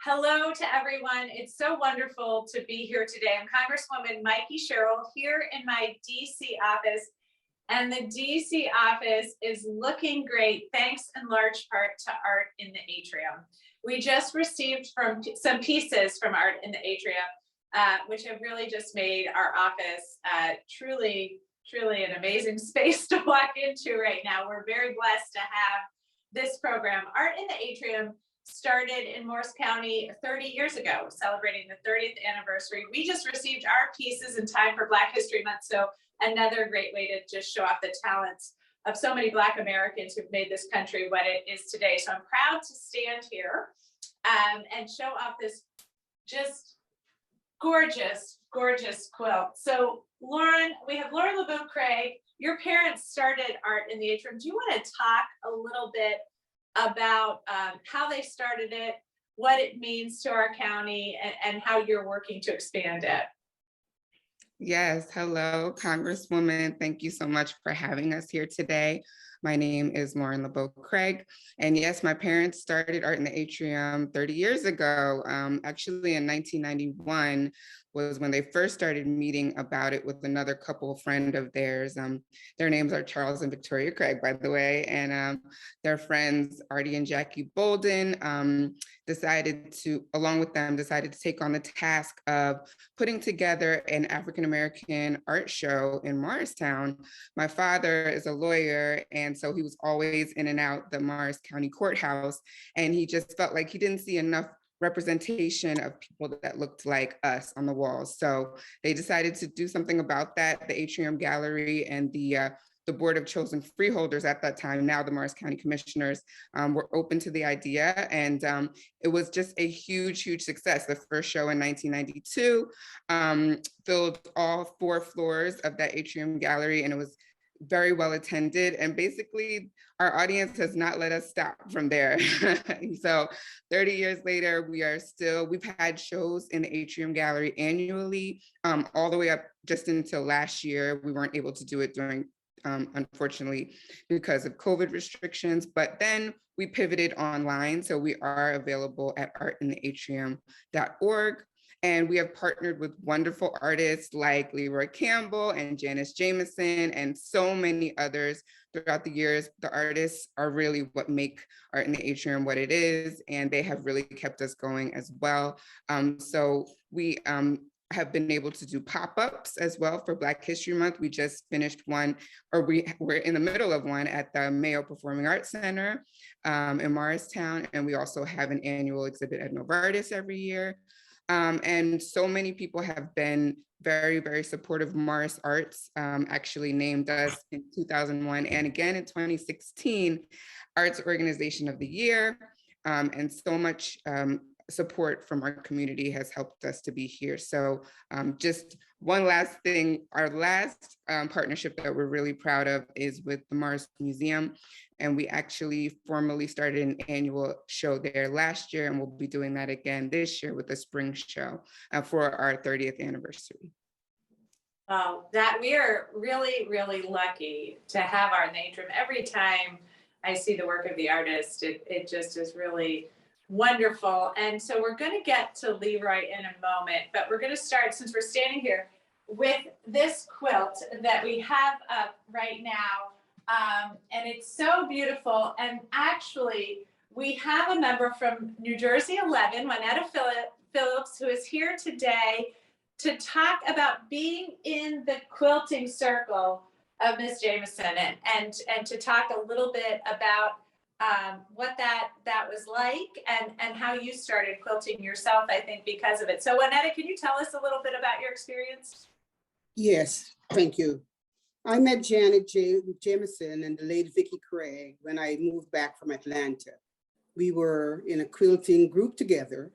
Hello to everyone. It's so wonderful to be here today. I'm Congresswoman Mikie Sherrill here in my DC office, and the DC office is looking great thanks in large part to Art in the Atrium. We just received some pieces from Art in the Atrium, which have really just made our office truly an amazing space to walk into right now. We're very blessed to have this program. Art in the Atrium started in Morris County 30 years ago, celebrating the 30th anniversary. We just received our pieces in time for Black History Month, so another great way to just show off the talents of so many Black Americans who've made this country what it is today. So I'm proud to stand here and show off this just gorgeous quilt. So Lauren, we have Lauren LeBeaux Craig. Your parents started Art in the Atrium. Do you want to talk a little bit about how they started it, what it means to our county, and how you're working to expand it? Yes, hello, Congresswoman. Thank you so much for having us here today. My name is Lauren LeBeaux Craig, and yes, my parents started Art in the Atrium 30 years ago. Actually in 1991 was when they first started meeting about it with another couple friend of theirs. Their names are Charles and Victoria Craig, by the way, and their friends Artie and Jackie Bolden decided to take on the task of putting together an African-American art show in Morristown. My father is a lawyer, and so he was always in and out the Morris County Courthouse, and he just felt like he didn't see enough representation of people that looked like us on the walls. So they decided to do something about that. The Atrium Gallery and the Board of Chosen Freeholders at that time, now the Morris County Commissioners, were open to the idea. And it was just a huge success. The first show in 1992 filled all 4 floors of that Atrium Gallery, and it was very well attended. And basically, our audience has not let us stop from there. So 30 years later, we've had shows in the Atrium Gallery annually, all the way up just until last year. We weren't able to do it during unfortunately, because of COVID restrictions, but then we pivoted online. So we are available at artintheatrium.org. And we have partnered with wonderful artists like Leroy Campbell and Janice Jamison and so many others throughout the years. The artists are really what make Art in the Atrium what it is, and they have really kept us going as well. So we have been able to do pop-ups as well for Black History Month. We just finished one, or we're in the middle of one at the Mayo Performing Arts Center in Morristown. And we also have an annual exhibit at Novartis every year. And so many people have been very supportive. Morris Arts actually named us in 2001 and again in 2016 Arts Organization of the Year. And so much support from our community has helped us to be here. So just one last thing, our last partnership that we're really proud of is with the Morris Museum. And we actually formally started an annual show there last year, and we'll be doing that again this year with the spring show for our 30th anniversary. Oh, that we are really lucky to have Art in the Atrium. Every time I see the work of the artist, it just is really wonderful. And so we're going to get to Leroy in a moment, but we're going to start, since we're standing here, with this quilt that we have up right now. And it's so beautiful. And actually, we have a member from New Jersey 11, Wanetta Phillips, who is here today to talk about being in the quilting circle of Ms. Jamison, and to talk a little bit about what that was like, and how you started quilting yourself, I think, because of it. So Wanetta, can you tell us a little bit about your experience? Yes, thank you. I met Janet Jamison and the late Mikie Craig when I moved back from Atlanta. We were in a quilting group together,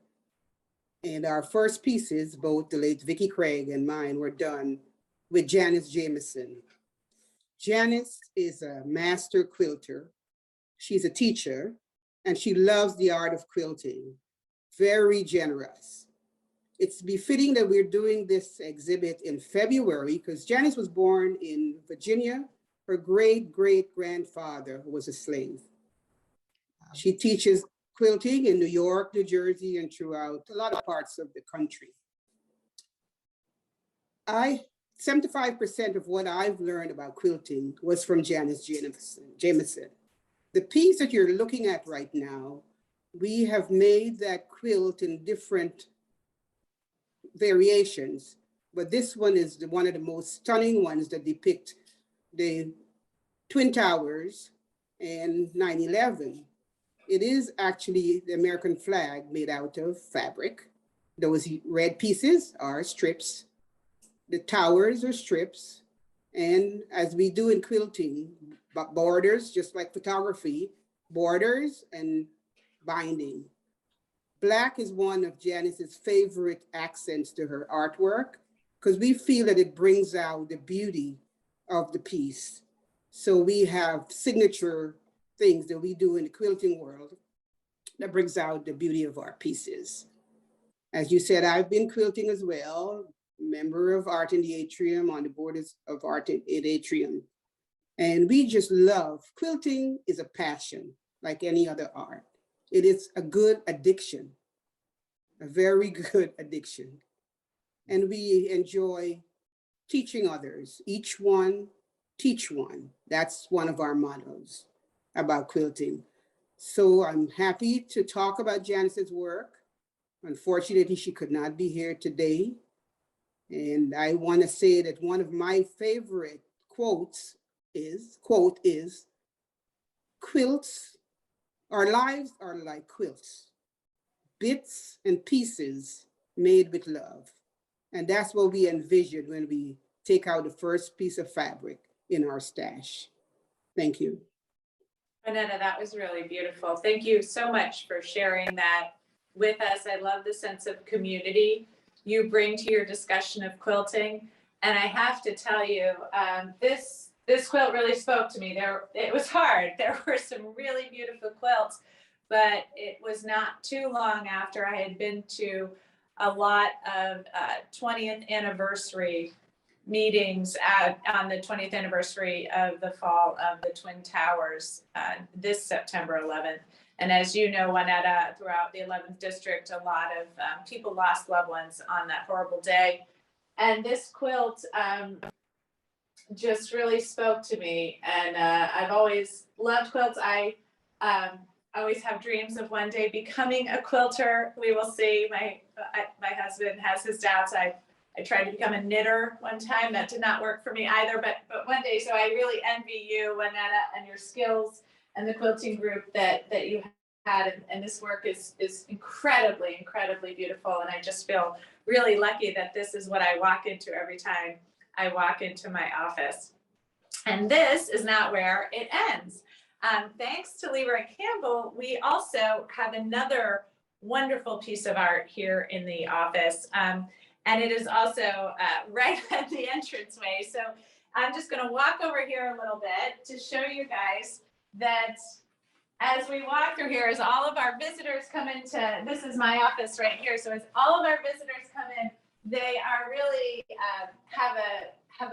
and our first pieces, both the late Mikie Craig and mine, were done with Janice Jamison. Janice is a master quilter. She's a teacher, and she loves the art of quilting, very generous. It's befitting that we're doing this exhibit in February because Janice was born in Virginia. Her great-great-grandfather was a slave. She teaches quilting in New York, New Jersey, and throughout a lot of parts of the country. 75% of what I've learned about quilting was from Janice Jamison. The piece that you're looking at right now, we have made that quilt in different variations, but this one is one of the most stunning ones that depict the Twin Towers and 9/11. It is actually the American flag made out of fabric. Those red pieces are strips. The towers are strips. And as we do in quilting, borders, just like photography, borders and binding. Black is one of Janice's favorite accents to her artwork because we feel that it brings out the beauty of the piece. So we have signature things that we do in the quilting world that brings out the beauty of our pieces. As you said, I've been quilting as well, member of Art in the Atrium, on the board of Art in Atrium. And we just love, quilting is a passion like any other art. It is a good addiction, a very good addiction. And we enjoy teaching others, each one, teach one. That's one of our mottos about quilting. So I'm happy to talk about Janice's work. Unfortunately, she could not be here today. And I want to say that one of my favorite quotes is, quilts, our lives are like quilts, bits and pieces made with love. And that's what we envision when we take out the first piece of fabric in our stash. Thank you. Wanetta, that was really beautiful. Thank you so much for sharing that with us. I love the sense of community you bring to your discussion of quilting. And I have to tell you, this quilt really spoke to me. It was hard. There were some really beautiful quilts, but it was not too long after I had been to a lot of 20th anniversary meetings on the 20th anniversary of the fall of the Twin Towers this September 11th. And as you know, Wanetta, throughout the 11th district, a lot of people lost loved ones on that horrible day. And this quilt just really spoke to me. And I've always loved quilts. I always have dreams of one day becoming a quilter. We will see. My husband has his doubts. I tried to become a knitter one time. That did not work for me either, but one day. So I really envy you, Wanetta, and your skills and the quilting group that you had. And this work is incredibly, incredibly beautiful. And I just feel really lucky that this is what I walk into every time I walk into my office. And this is not where it ends. Thanks to Leroy Campbell, we also have another wonderful piece of art here in the office. And it is also right at the entranceway. So I'm just going to walk over here a little bit to show you guys that as we walk through here, as all of our visitors come into, this is my office right here. So as all of our visitors come in, they are really have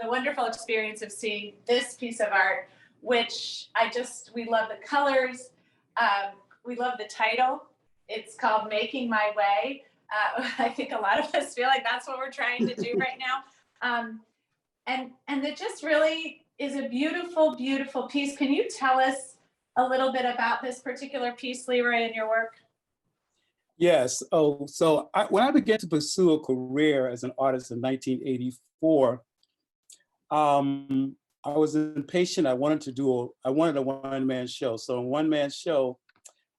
the wonderful experience of seeing this piece of art, which we love the colors. We love the title. It's called Making My Way. I think a lot of us feel like that's what we're trying to do right now. And it just really is a beautiful, beautiful piece. Can you tell us a little bit about this particular piece, Leroy, in your work? Yes. When I began to pursue a career as an artist in 1984, I was impatient. I wanted a one-man show. So in one-man show,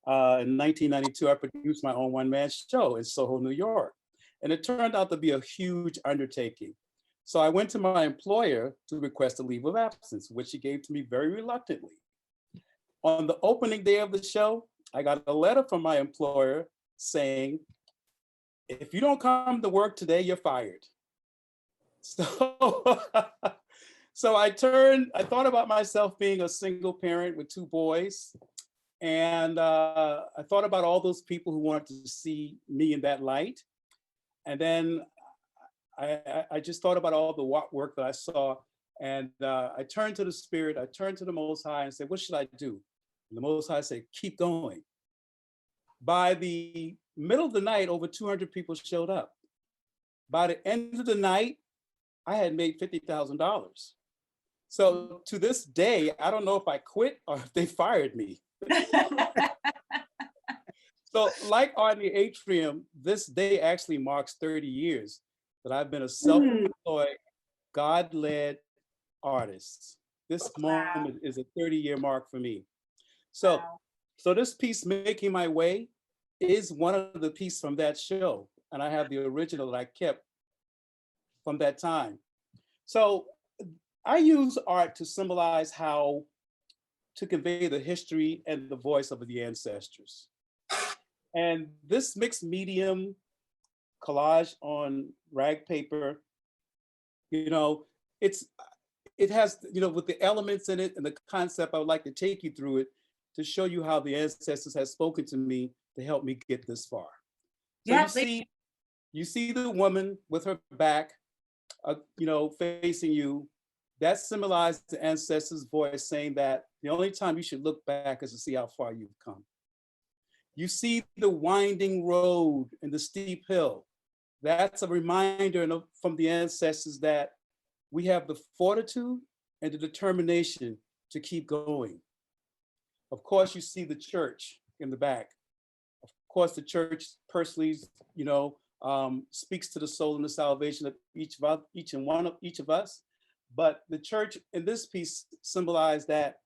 in 1992, I produced my own one-man show in Soho, New York. And it turned out to be a huge undertaking. So I went to my employer to request a leave of absence, which he gave to me very reluctantly. On the opening day of the show, I got a letter from my employer saying, if you don't come to work today, you're fired. So, so I thought about myself being a single parent with 2 boys. And I thought about all those people who wanted to see me in that light. And then I just thought about all the work that I saw. And I turned to the Spirit, I turned to the Most High and said, what should I do? And the Most High said, keep going. By the middle of the night, over 200 people showed up. By the end of the night, I had made $50,000. So to this day, I don't know if I quit or if they fired me. So like Art in the Atrium, this day actually marks 30 years that I've been a self-employed, God-led artist. This moment is a 30-year mark for me. So, so this piece, Making My Way, is one of the pieces from that show. And I have the original that I kept from that time. So I use art to symbolize how to convey the history and the voice of the ancestors. And this mixed medium collage on rag paper, you know, it has, you know, with the elements in it and the concept, I would like to take you through it to show you how the ancestors have spoken to me to help me get this far. So yeah, you see the woman with her back, you know, facing you. That symbolizes the ancestors' voice saying that the only time you should look back is to see how far you've come. You see the winding road and the steep hill. That's a reminder from the ancestors that we have the fortitude and the determination to keep going. Of course, you see the church in the back. Of course, the church personally, you know, speaks to the soul and the salvation of each of us. But the church in this piece symbolized that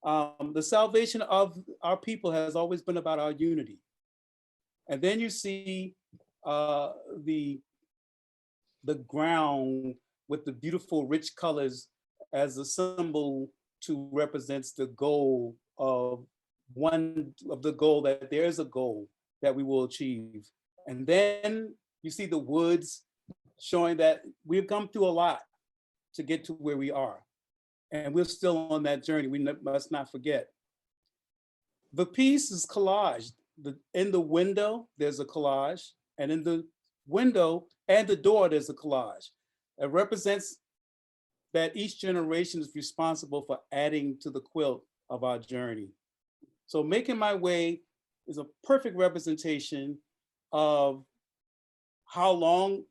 the salvation of our people has always been about our unity. And then you see the ground with the beautiful rich colors as a symbol to represents the goal of that there is a goal that we will achieve. And then you see the woods showing that we've come through a lot to get to where we are. And we're still on that journey. We must not forget. The piece is collaged. In the window, there's a collage, and in the window and the door, there's a collage. It represents that each generation is responsible for adding to the quilt of our journey. So Making My Way is a perfect representation of how long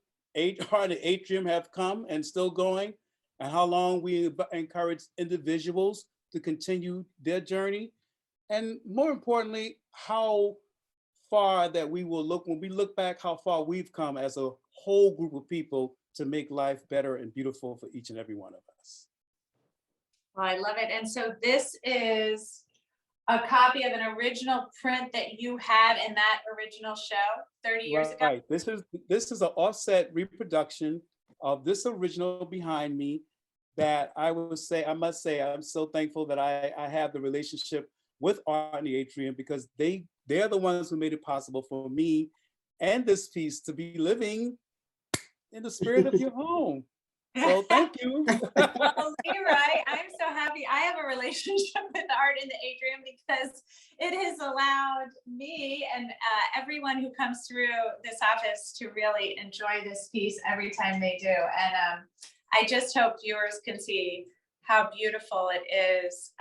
Art in the Atrium have come and still going, and how long we encourage individuals to continue their journey. And more importantly, how far that we will look, when we look back, how far we've come as a whole group of people to make life better and beautiful for each and every one of us. Well, I love it. And so this is a copy of an original print that you had in that original show 30 years ago? Right, this is an offset reproduction of this original behind me that I must say, I'm so thankful that I have the relationship with Art in the Atrium, because they're the ones who made it possible for me and this piece to be living in the spirit of your home. So thank you. Well, Leroy, I'm so happy I have a relationship with Art in the Atrium, because it has allowed me and everyone who comes through this office to really enjoy this piece every time they do. And I just hope viewers can see how beautiful it is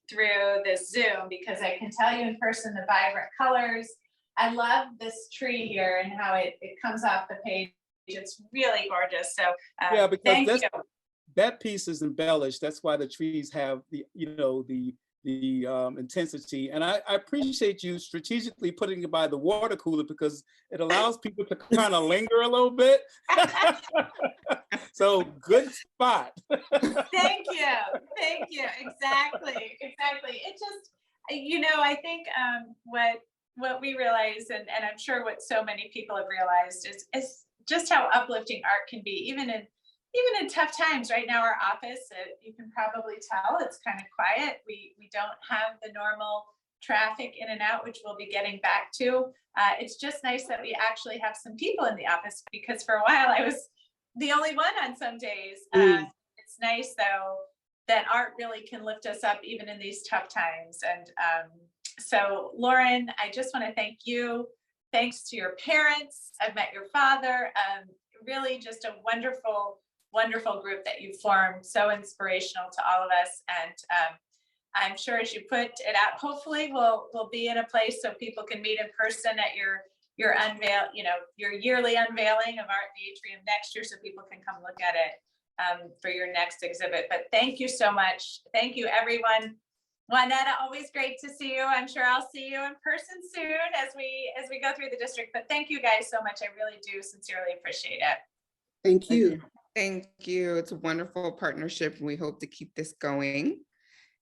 through this Zoom, because I can tell you in person the vibrant colors. I love this tree here and how it comes off the page. It's really gorgeous. So yeah, because that piece is embellished. That's why the trees have the intensity. And I appreciate you strategically putting it by the water cooler, because it allows people to kind of linger a little bit. So good spot. Thank you. Exactly. It just, I think what we realize, and I'm sure what so many people have realized is just how uplifting art can be, even in tough times. Right now, our office, you can probably tell, it's kind of quiet. We don't have the normal traffic in and out, which we'll be getting back to. It's just nice that we actually have some people in the office, because for a while I was the only one on some days. It's nice though that art really can lift us up even in these tough times. And so Lauren, I just want to thank you. Thanks to your parents. I've met your father. Really just a wonderful, wonderful group that you formed. So inspirational to all of us. And I'm sure as you put it out, hopefully we'll be in a place so people can meet in person at your unveil, your yearly unveiling of Art in the Atrium next year, so people can come look at it for your next exhibit. But thank you so much. Thank you, everyone. Wanetta, always great to see you. I'm sure I'll see you in person soon as we go through the district. But thank you guys so much. I really do sincerely appreciate it. Thank you. Thank you. It's a wonderful partnership. We hope to keep this going.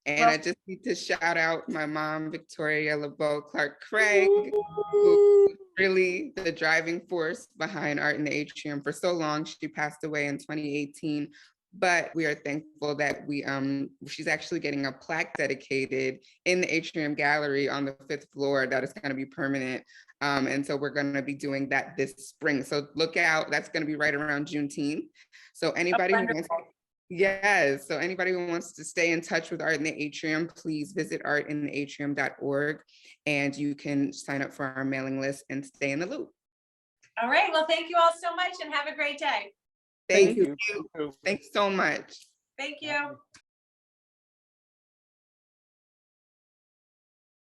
And Well, I just need to shout out my mom, Victoria LeBeaux Craig, who was really the driving force behind Art in the Atrium for so long. She passed away in 2018, but we are thankful that she's actually getting a plaque dedicated in the Atrium Gallery on the 5th floor that is going to be permanent. And so we're going to be doing that this spring. So look out, that's going to be right around Juneteenth. So anybody who wants Yes, so anybody who wants to stay in touch with Art in the Atrium, please visit artintheatrium.org and you can sign up for our mailing list and stay in the loop. all right. Well, thank you all so much and have a great day. Thank you. you. Thanks so much. Thank you.